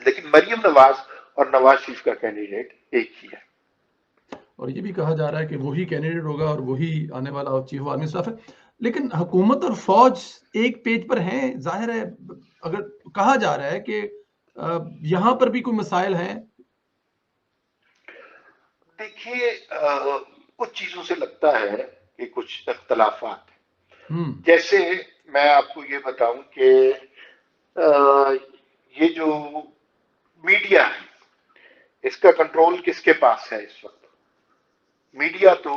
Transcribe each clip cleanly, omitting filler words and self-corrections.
لیکن مریم نواز اور نواز شریف کا کینڈیڈیٹ ایک ہی ہے. اور یہ بھی کہا جا رہا ہے کہ وہی کینڈیڈیٹ ہوگا اور وہی آنے والا چیف آف آرمی اسٹاف ہے. لیکن حکومت اور فوج ایک پیج پر ہیں، ظاہر ہے. اگر کہا جا رہا ہے کہ یہاں پر بھی کوئی مسائل ہیں. دیکھیے کچھ چیزوں سے لگتا ہے کہ کچھ اختلافات ہیں. جیسے میں آپ کو یہ بتاؤں کہ یہ جو میڈیا ہے اس کا کنٹرول کس کے پاس ہے اس وقت؟ میڈیا تو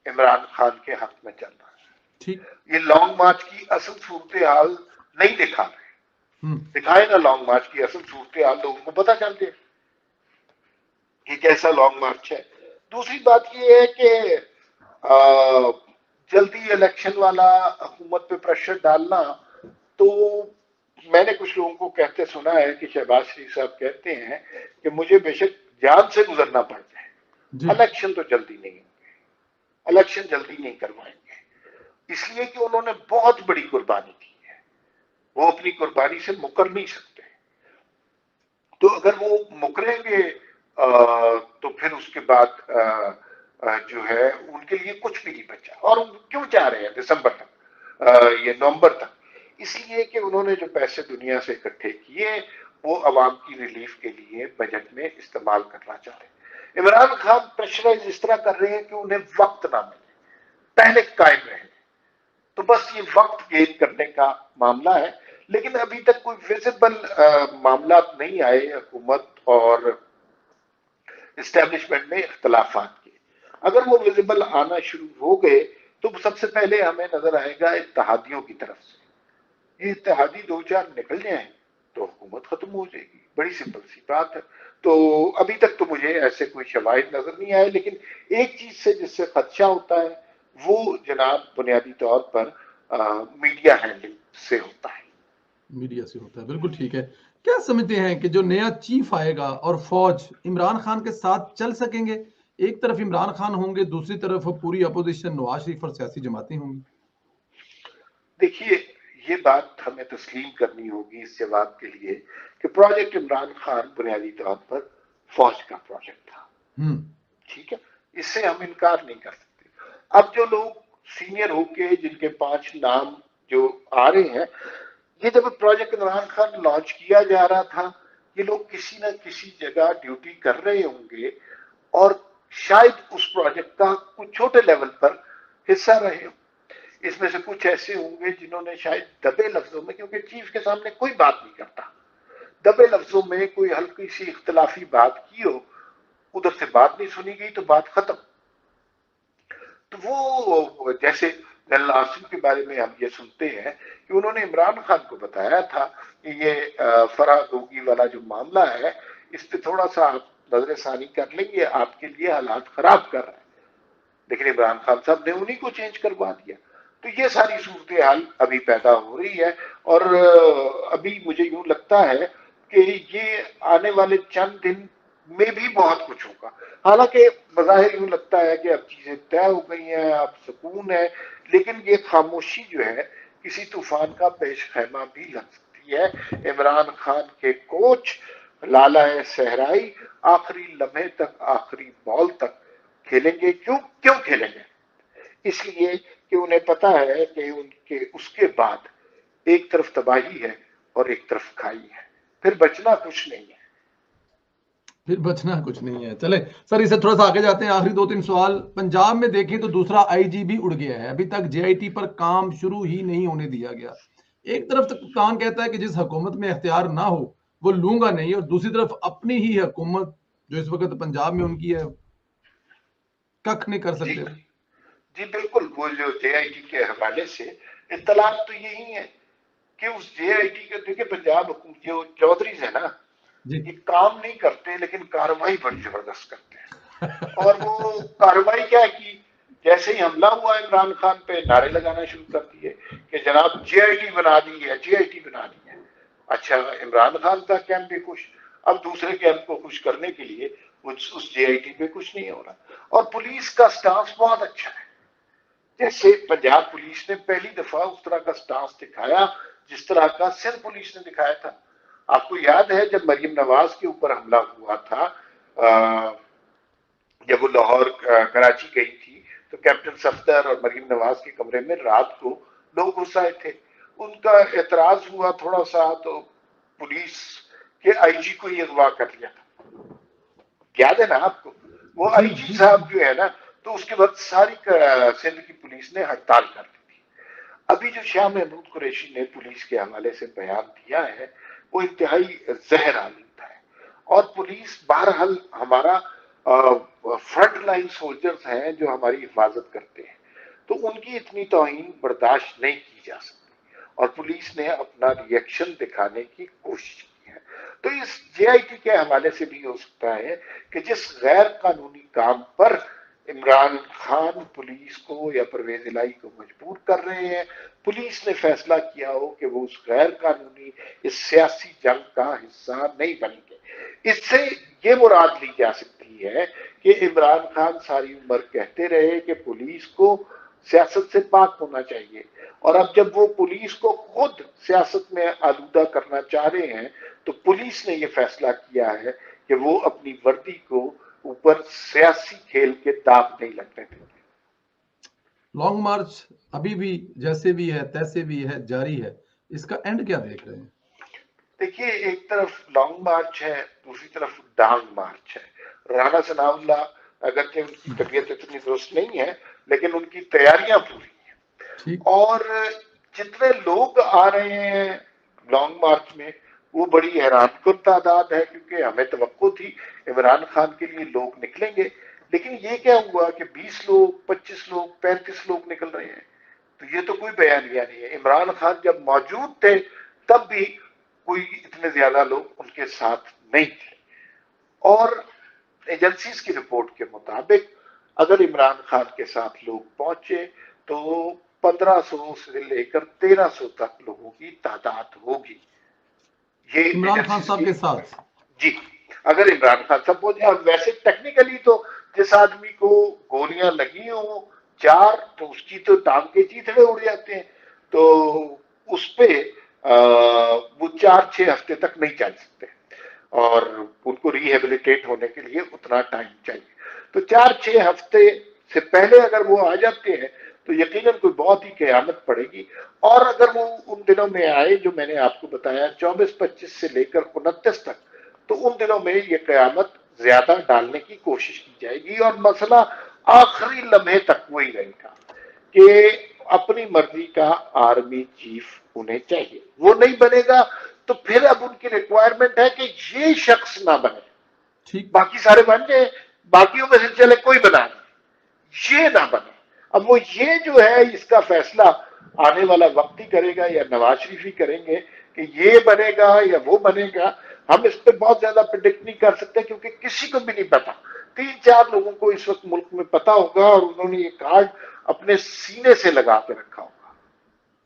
عمران خان کے حق میں چل رہا ہے. یہ لانگ مارچ کی اصل صورتحال نہیں دکھا رہے. دکھائے نا لانگ مارچ کی اصل صورتحال، لوگوں کو پتا چل جائے یہ کیسا لانگ مارچ ہے. دوسری بات یہ ہے کہ جلدی الیکشن والا حکومت پہ پریشر ڈالنا، تو میں نے کچھ لوگوں کو کہتے سنا ہے کہ شہباز شریف صاحب کہتے ہیں کہ مجھے بے شک جان سے گزرنا پڑ جائے، الیکشن تو جلدی نہیں ہوں گے، الیکشن جلدی نہیں کروائیں گے. اس لیے کہ انہوں نے بہت بڑی قربانی کی ہے، وہ اپنی قربانی سے مکر نہیں سکتے. تو اگر وہ مکریں گے تو پھر اس کے بعد جو ہے ان کے لیے کچھ بھی نہیں بچا. اور کیوں چاہ رہے ہیں دسمبر تک، یہ نومبر تک؟ اس لیے کہ انہوں نے جو پیسے دنیا سے اکٹھے کیے وہ عوام کی ریلیف کے لیے بجٹ میں استعمال کرنا چاہ رہے ہیں. عمران خان پریشرائز اس طرح کر رہے ہیں کہ انہیں وقت نہ ملے، پہلے قائم رہے. تو بس یہ وقت گین کرنے کا معاملہ ہے. لیکن ابھی تک کوئی ویزیبل معاملات نہیں آئے حکومت اور اسٹیبلشمنٹ میں اختلافات کے. اگر وہ ویزیبل آنا شروع ہو گئے تو سب سے پہلے ہمیں نظر آئے گا اتحادیوں کی طرف سے. یہ اتحادی دو چار نکل جائیں تو حکومت ختم ہو جائے گی. بڑی سمپل سی بات ہے. تو ابھی تک تو مجھے ایسے کوئی شواہد نظر نہیں آئے. لیکن ایک چیز سے جس سے خدشہ ہوتا ہے وہ جناب بنیادی طور پر میڈیا ہینڈلنگ سے ہوتا ہے. میڈیا سے ہوتا ہے، بالکل ٹھیک ہے. کیا سمجھتے ہیں کہ جو نیا چیف آئے گا اور فوج عمران خان کے ساتھ چل سکیں گے؟ ایک طرف عمران خان ہوں گے، دوسری طرف پوری اپوزیشن نواز شریف اور سیاسی جماعتیں ہوں گی. دیکھیے یہ بات ہمیں تسلیم کرنی ہوگی اس جواب کے لیے کہ پروجیکٹ عمران خان بنیادی طور پر فوج کا پروجیکٹ تھا. ٹھیک ہے، اس سے ہم انکار نہیں کر سکتے. اب جو لوگ سینئر ہو کے جن کے 5 نام جو آ رہے ہیں، یہ جب پروجیکٹ عمران خان لانچ کیا جا رہا تھا یہ لوگ کسی نہ کسی جگہ ڈیوٹی کر رہے ہوں گے اور شاید اس پروجیکٹ کا کچھ چھوٹے لیول پر حصہ رہے ہوں. اس میں سے کچھ ایسے ہوں گے جنہوں نے شاید دبے لفظوں میں، کیونکہ چیف کے سامنے کوئی بات نہیں کرتا، دبے لفظوں میں کوئی ہلکی سی اختلافی بات کی ہو، ادھر سے بات نہیں سنی گئی تو بات ختم. تو وہ جیسے جنرل عاصم کے بارے میں ہم یہ سنتے ہیں کہ انہوں نے عمران خان کو بتایا تھا کہ یہ فرح گوگی والا جو معاملہ ہے اس پہ تھوڑا سا آپ نظر ثانی کر لیں گے، آپ کے لیے حالات خراب کر رہے ہیں. لیکن عمران خان صاحب نے انہی کو چینج کروا دیا. تو یہ ساری صورتحال ابھی پیدا ہو رہی ہے اور ابھی مجھے یوں لگتا ہے کہ یہ آنے والے چند دن میں بھی بہت کچھ ہوگا. حالانکہ بظاہر یوں لگتا ہے کہ اب چیزیں طے ہو گئی ہیں، اب سکون ہے، لیکن یہ خاموشی جو ہے کسی طوفان کا پیش خیمہ بھی لگ سکتی ہے. عمران خان کے کوچ لالہ صحرائی آخری لمحے تک، آخری بال تک کھیلیں گے. کیوں کھیلیں گے؟ اس لیے کہ انہیں پتا ہے کہ ان کے اس کے بعد ایک طرف تباہی ہے اور ایک طرف کھائی ہے، پھر بچنا کچھ نہیں ہے. چلے سر، اسے تھوڑا سا آگے جاتے ہیں. آخری 2-3 سوال. پنجاب میں دیکھیں تو دوسرا آئی جی بھی اڑ گیا ہے، ابھی تک جے آئی ٹی پر کام شروع ہی نہیں ہونے دیا گیا. ایک طرف کپتان کہتا ہے کہ جس حکومت میں اختیار نہ ہو وہ لوں گا نہیں، اور دوسری طرف اپنی ہی حکومت جو اس وقت پنجاب میں ان کی ہے ککھ نہیں کر سکتے. جی بالکل. وہ جو جے آئی ٹی کے حوالے سے اطلاعات تو یہی ہے کہ اس جے آئی ٹی کے، دیکھیں پنجاب جو چودھریز ہیں نا یہ کام نہیں کرتے لیکن کارروائی بڑی زبردست کرتے ہیں. اور وہ کارروائی کیا کی؟ جیسے ہی حملہ ہوا عمران خان پہ نعرے لگانا شروع کر دیے کہ جناب جے آئی ٹی بنا دی ہے، جے آئی ٹی بنا دی ہے. اچھا عمران خان کا کیمپ بھی خوش، اب دوسرے کیمپ کو خوش کرنے کے لیے اس جے آئی ٹی پہ کچھ نہیں ہو رہا. اور پولیس کا سٹانس بہت اچھا ہے. جیسے پنجاب پولیس نے پہلی دفعہ اس طرح کا سٹانس دکھایا جس طرح کا سندھ پولیس نے دکھایا تھا. آپ کو یاد ہے جب مریم نواز کے اوپر حملہ ہوا تھا، جب وہ لاہور کراچی گئی تھی تو کیپٹن صفدر اور مریم نواز کے کمرے میں رات کو لوگ گھس آئے تھے، ان کا اعتراض ہوا تھوڑا سا تو پولیس کے آئی جی کو یہ اغوا کر لیا تھا، یاد ہے نا آپ کو؟ وہ آئی جی صاحب جو ہے نا، تو اس کے بعد ساری سندھ کی پولیس نے ہڑتال کر دی تھی۔ ابھی جو شاہ محمود قریشی نے پولیس کے حوالے سے بیان دیا ہے وہ انتہائی زہر آلودہ ہے، اور پولیس بہرحال ہمارا فرنٹ لائن سولجرز ہیں جو ہماری حفاظت کرتے ہیں، تو ان کی اتنی توہین برداشت نہیں کی جا سکتی، اور پولیس نے اپنا ری ایکشن دکھانے کی کوشش کی ہے۔ تو اس جے آئی ٹی کے حوالے سے بھی ہو سکتا ہے کہ جس غیر قانونی کام پر عمران خان پولیس کو یا پرویز الہی کو مجبور کر رہے ہیں، پولیس نے فیصلہ کیا ہو کہ وہ اس غیر قانونی اس سیاسی جنگ کا حصہ نہیں بنیں گے۔ اس سے یہ مراد لی جا سکتی ہے کہ عمران خان ساری عمر کہتے رہے کہ پولیس کو سیاست سے پاک ہونا چاہیے، اور اب جب وہ پولیس کو خود سیاست میں آلودہ کرنا چاہ رہے ہیں تو پولیس نے یہ فیصلہ کیا ہے کہ وہ اپنی وردی کو اوپر سیاسی کھیل کے داغ نہیں لگنے دیں گے۔ لانگ مارچ ابھی بھی جیسے بھی ہے تیسے بھی ہے جاری ہے، اس کا اینڈ کیا دیکھ رہے ہیں؟ دیکھیے ایک طرف لانگ مارچ ہے، دوسری طرف ڈانگ مارچ ہے۔ رانا ثناء اللہ اگرچہ ان کی طبیعت اتنی درست نہیں ہے لیکن ان کی تیاریاں پوری ہیں، اور جتنے لوگ آ رہے ہیں لانگ مارچ میں وہ بڑی حیران کن تعداد ہے، کیونکہ ہمیں توقع تھی عمران خان کے لیے لوگ نکلیں گے، لیکن یہ کیا ہوا کہ 20 لوگ 25 لوگ 35 لوگ نکل رہے ہیں، تو یہ تو کوئی بیانیہ نہیں ہے۔ عمران خان جب موجود تھے تب بھی کوئی اتنے زیادہ لوگ ان کے ساتھ نہیں تھے، اور ایجنسیز کی رپورٹ کے مطابق اگر عمران خان کے ساتھ لوگ پہنچے تو 1500 سے لے کر 1300 تک لوگوں کی تعداد ہوگی۔ یہ عمران خان صاحب کے ساتھ؟ جی، اگر عمران خان صاحب پہنچے۔ اب ویسے ٹیکنیکلی تو جس آدمی کو گولیاں لگی ہوں 4 تو اس کی تو ٹانگ کے چیتڑے اڑ جاتے ہیں، تو اس پہ وہ 4-6 ہفتے تک نہیں چل سکتے، اور ان کو ریہیبلیٹیٹ ہونے کے لیے اتنا ٹائم چاہیے، تو 4-6 ہفتے سے پہلے اگر وہ آ جاتے ہیں تو یقیناً کوئی بہت ہی قیامت پڑے گی۔ اور اگر وہ ان دنوں میں آئے جو میں نے آپ کو بتایا 24-25 سے لے کر 29 تک، تو ان دنوں میں یہ قیامت زیادہ ڈالنے کی کوشش کی جائے گی، اور مسئلہ آخری لمحے تک وہی رہے گا کہ اپنی مرضی کا آرمی چیف انہیں چاہیے، وہ نہیں بنے گا تو پھر اب ان کی ریکوائرمنٹ ہے کہ یہ شخص نہ بنے، باقی سارے بن جائیں، باقیوں میں سے چلے کوئی بنا نہیں، یہ نہ بنے۔ اب وہ یہ جو ہے اس کا فیصلہ آنے والا وقت ہی کرے گا، یا نواز شریف ہی کریں گے کہ یہ بنے گا یا وہ بنے گا۔ ہم اس پہ بہت زیادہ پریڈکٹ نہیں کر سکتے کیونکہ کسی کو بھی نہیں پتا۔ 3-4 لوگوں کو اس وقت ملک میں پتا ہوگا اور انہوں نے یہ کارڈ اپنے سینے سے لگا کے رکھا ہوگا۔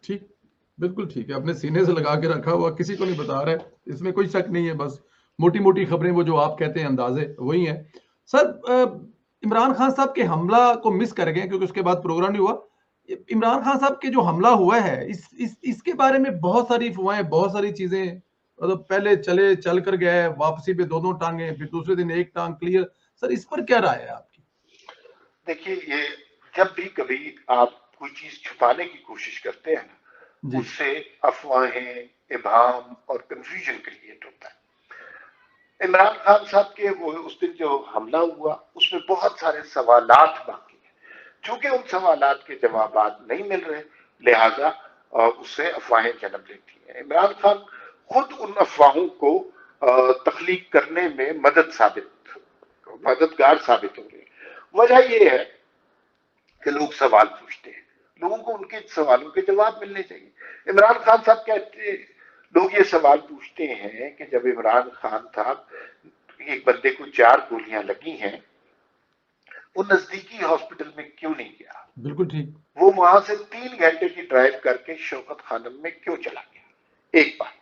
ٹھیک، بالکل ٹھیک ہے، اپنے سینے سے لگا کے رکھا ہوا، کسی کو نہیں بتا رہا ہے، اس میں کوئی شک نہیں ہے، بس موٹی موٹی خبریں وہ جو آپ کہتے ہیں اندازے وہی ہیں۔ سر عمران خان صاحب کے حملہ کو مس کر گئے کیونکہ اس کے بعد پروگرام نہیں ہوا۔ عمران خان صاحب کے جو حملہ ہوا ہے اس کے بارے میں بہت ساری افواہیں، بہت ساری چیزیں، مطلب پہلے چل کر گئے، واپسی پہ 2 ٹانگیں، پھر دوسرے دن 1 ٹانگ کلیئر، سر اس پر کیا رائے ہے آپ کی؟ دیکھیے یہ جب بھی کبھی آپ کوئی چیز چھپانے کی کوشش کرتے ہیں نا، اس سے افواہیں، ابہام اور کنفیوژن کریٹ ہوتا ہے۔ عمران خان صاحب کے وہ اس دن جو حملہ ہوا اس میں بہت سارے سوالات باقی ہیں، چونکہ ان سوالات کے جوابات نہیں مل رہے لہذا اس سے افواہیں جنم لیتی ہیں۔ عمران خان خود ان افواہوں کو تخلیق کرنے میں مددگار ثابت ہو رہے ہیں۔ وجہ یہ ہے کہ لوگ سوال پوچھتے ہیں، لوگوں کو ان کے سوالوں کے جواب ملنے چاہیے۔ عمران خان صاحب کہتے، لوگ یہ سوال پوچھتے ہیں کہ جب عمران خان تھا ایک بندے کو 4 گولیاں لگی ہیں، وہ نزدیکی ہاسپٹل میں کیوں نہیں گیا؟ بالکل ٹھیک، وہ وہاں سے 3 گھنٹے کی ڈرائیو کر کے شوکت خانم میں کیوں چلا گیا؟ ایک بات۔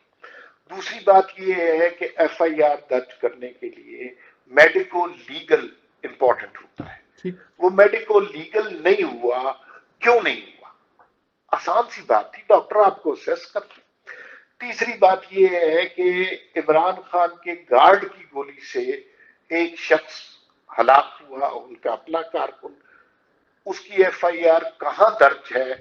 دوسری بات یہ ہے کہ ایف آئی آر درج کرنے کے لیے میڈیکو لیگل امپورٹنٹ ہوتا ہے، وہ میڈیکو لیگل نہیں ہوا، کیوں نہیں ہوا؟ آسان سی بات تھی، ڈاکٹر آپ کو اسیس کرتے۔ تیسری بات یہ ہے کہ عمران خان کے گارڈ کی گولی سے ایک شخص ہلاک ہوا، ان کا اپنا کارکن، اس کی ایف آئی آر کہاں درج ہے